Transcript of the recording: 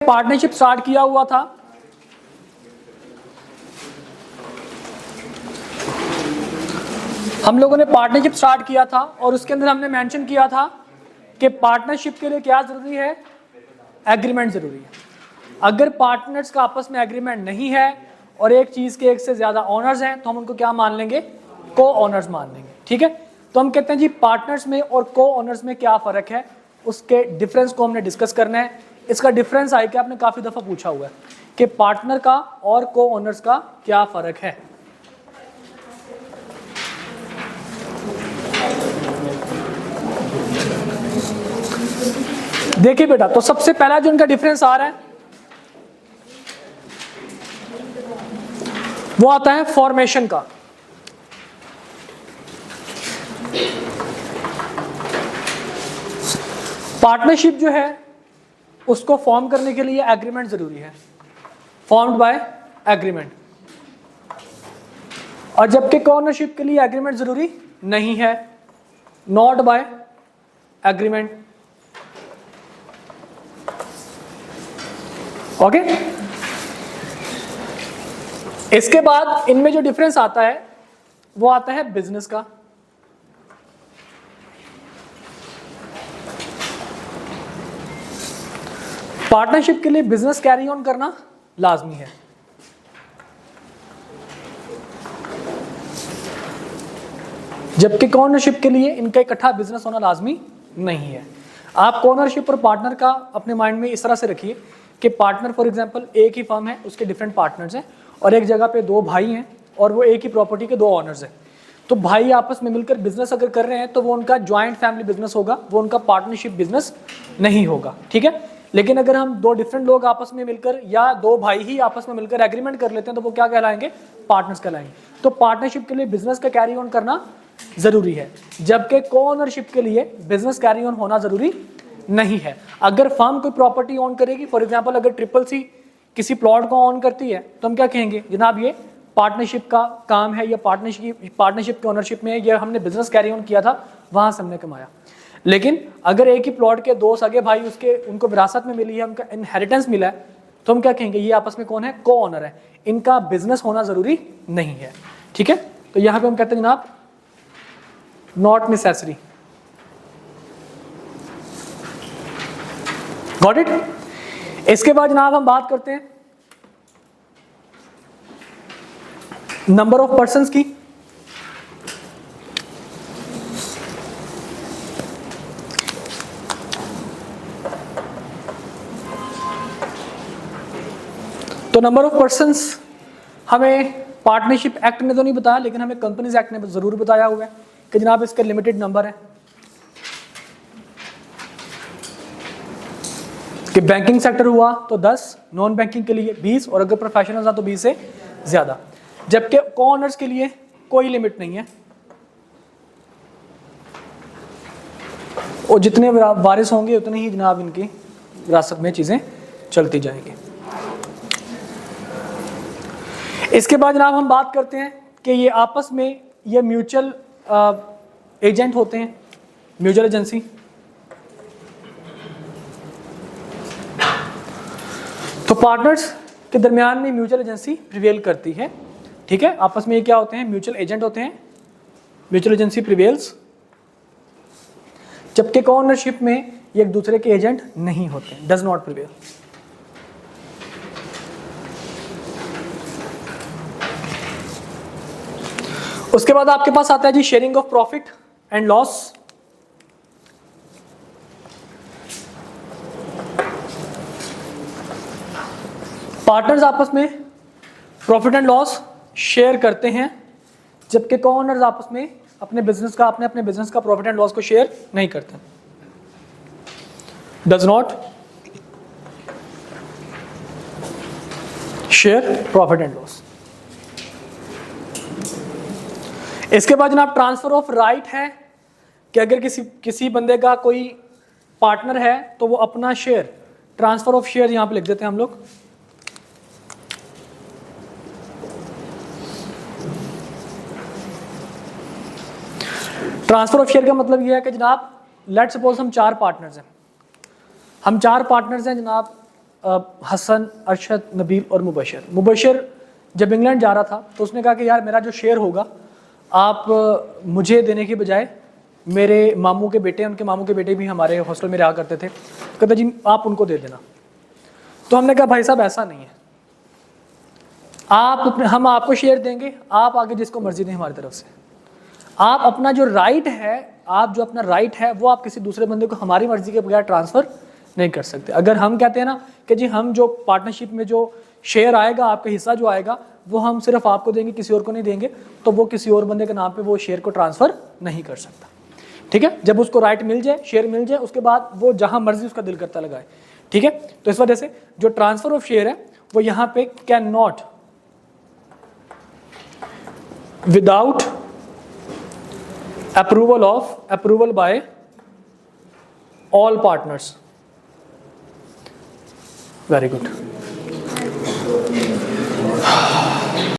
Partnership start किया हुआ था, हम लोगों ने पार्टनरशिप स्टार्ट किया था और उसके अंदर हमने मेंशन किया था कि पार्टनरशिप के लिए क्या जरूरी है, एग्रीमेंट जरूरी है। अगर पार्टनर्स का आपस में एग्रीमेंट नहीं है और एक चीज के एक से ज्यादा ओनर्स हैं तो हम उनको क्या मान लेंगे, को ओनर्स मान लेंगे। ठीक है, तो हम कहते हैं जी पार्टनर्स में और को ओनर्स में क्या फर्क है, उसके डिफरेंस को हमने डिस्कस करना है। इसका डिफरेंस आई कि आपने काफी दफा पूछा हुआ है कि पार्टनर का और को ओनर्स का क्या फर्क है। देखिए बेटा, तो सबसे पहला जो इनका डिफरेंस आ रहा है वो आता है फॉर्मेशन का। पार्टनरशिप जो है उसको फॉर्म करने के लिए एग्रीमेंट जरूरी है, फॉर्म्ड बाय एग्रीमेंट, और जबकि कोऑनरशिप के लिए एग्रीमेंट जरूरी नहीं है, नॉट बाय एग्रीमेंट। ओके, इसके बाद इनमें जो डिफरेंस आता है वो आता है बिजनेस का। पार्टनरशिप के लिए बिजनेस कैरी ऑन करना लाजमी है, जबकि कोऑनरशिप के लिए इनका इकट्ठा बिजनेस होना लाजमी नहीं है। आप कोऑनरशिप और पार्टनर का अपने माइंड में इस तरह से रखिए कि पार्टनर फॉर एग्जांपल एक ही फर्म है, उसके डिफरेंट पार्टनर्स हैं और एक जगह पे दो भाई हैं और वो एक ही प्रॉपर्टी के दो ऑनर्स हैं। तो भाई आपस में मिलकर बिजनेस अगर कर रहे हैं तो वो उनका ज्वाइंट फैमिली बिजनेस होगा, वो उनका पार्टनरशिप बिजनेस नहीं होगा। ठीक है, लेकिन अगर हम दो डिफरेंट लोग आपस में मिलकर या दो भाई ही आपस में मिलकर एग्रीमेंट कर लेते हैं तो वो क्या कहलाएंगे, पार्टनर्स कहलाएंगे। तो पार्टनरशिप के लिए बिजनेस का कैरी ऑन करना जरूरी है, जबकि कोऑनरशिप के लिए बिजनेस कैरी ऑन होना जरूरी नहीं है। अगर फर्म कोई प्रॉपर्टी ऑन करेगी, फॉर एग्जांपल अगर ट्रिपल सी किसी प्लॉट को ऑन करती है तो हम क्या कहेंगे, जनाब ये पार्टनरशिप का काम है, या पार्टनरशिप के ओनरशिप में ये हमने बिजनेस कैरी ऑन किया था, वहां से हमने कमाया। लेकिन अगर एक ही प्लॉट के दो सगे भाई उसके उनको विरासत में मिली है, उनका इनहेरिटेंस मिला है, तो हम क्या कहेंगे, ये आपस में कौन है, को ओनर है, इनका बिजनेस होना जरूरी नहीं है। ठीक है, तो यहां पे हम कहते हैं जनाब नॉट नेसेसरी। Got it. इसके बाद जनाब हम बात करते हैं नंबर ऑफ पर्संस की। तो नंबर ऑफ पर्संस हमें पार्टनरशिप एक्ट ने तो नहीं बताया, लेकिन हमें कंपनीज एक्ट ने जरूर बताया हुआ है कि जनाब इसके लिमिटेड नंबर है, कि बैंकिंग सेक्टर हुआ तो 10, नॉन बैंकिंग के लिए 20 और अगर प्रोफेशनल्स हैं तो 20 से ज्यादा, जबकि को-ओनर्स के लिए कोई लिमिट नहीं है, और जितने वारिस होंगे उतने ही जनाब इनकी विरासत में चीजें चलती जाएंगी। इसके बाद जनाब हम बात करते हैं कि ये आपस में ये म्यूचुअल एजेंट होते हैं, म्यूचुअल एजेंसी। तो पार्टनर्स के दरमियान में म्यूचुअल एजेंसी प्रिवेल करती है। ठीक है, आपस में ये क्या होते हैं, म्यूचुअल एजेंट होते हैं, म्यूचुअल एजेंसी प्रिवेल्स, जबकि को-ओनरशिप में ये एक दूसरे के एजेंट नहीं होते, डज नॉट प्रिवेल। उसके बाद आपके पास आता है जी sharing of profit and loss. Partners आपस में प्रॉफिट एंड लॉस शेयर करते हैं, जबकि को-ओनर्स आपस में अपने बिजनेस का प्रॉफिट एंड लॉस को शेयर नहीं करते, does not share profit and loss. इसके बाद जनाब ट्रांसफर ऑफ राइट है कि अगर किसी बंदे का कोई पार्टनर है तो वो अपना शेयर, ट्रांसफर ऑफ शेयर यहां पे लिख देते हैं हम लोग, ट्रांसफर ऑफ शेयर का मतलब यह है कि जनाब लेट्स सपोज हम चार पार्टनर्स हैं जनाब, हसन, अरशद, नबील और मुबशर। मुबशर जब इंग्लैंड जा रहा था तो उसने कहा कि यार मेरा जो शेयर होगा आप मुझे देने के बजाय मेरे मामू के बेटे, उनके मामू के बेटे भी हमारे हॉस्टल में रहा करते थे, कहते जी आप उनको दे देना। तो हमने कहा भाई साहब ऐसा नहीं है, हम आपको शेयर देंगे, आप आगे जिसको मर्जी दें हमारी तरफ से। आप अपना जो राइट है वो आप किसी दूसरे बंदे को हमारी मर्जी के बगैर ट्रांसफ़र नहीं कर सकते। अगर हम कहते हैं ना कि जी हम जो पार्टनरशिप में जो शेयर आएगा, आपका हिस्सा जो आएगा वो हम सिर्फ आपको देंगे, किसी और को नहीं देंगे, तो वो किसी और बंदे के नाम पे वो शेयर को ट्रांसफ़र नहीं कर सकता। ठीक है, जब उसको राइट मिल जाए, शेयर मिल जाए, उसके बाद वो जहां मर्जी उसका दिल करता लगाए। ठीक है, तो इस वजह से जो ट्रांसफर ऑफ शेयर है वो यहां पे can not without approval bye all partners. Very good.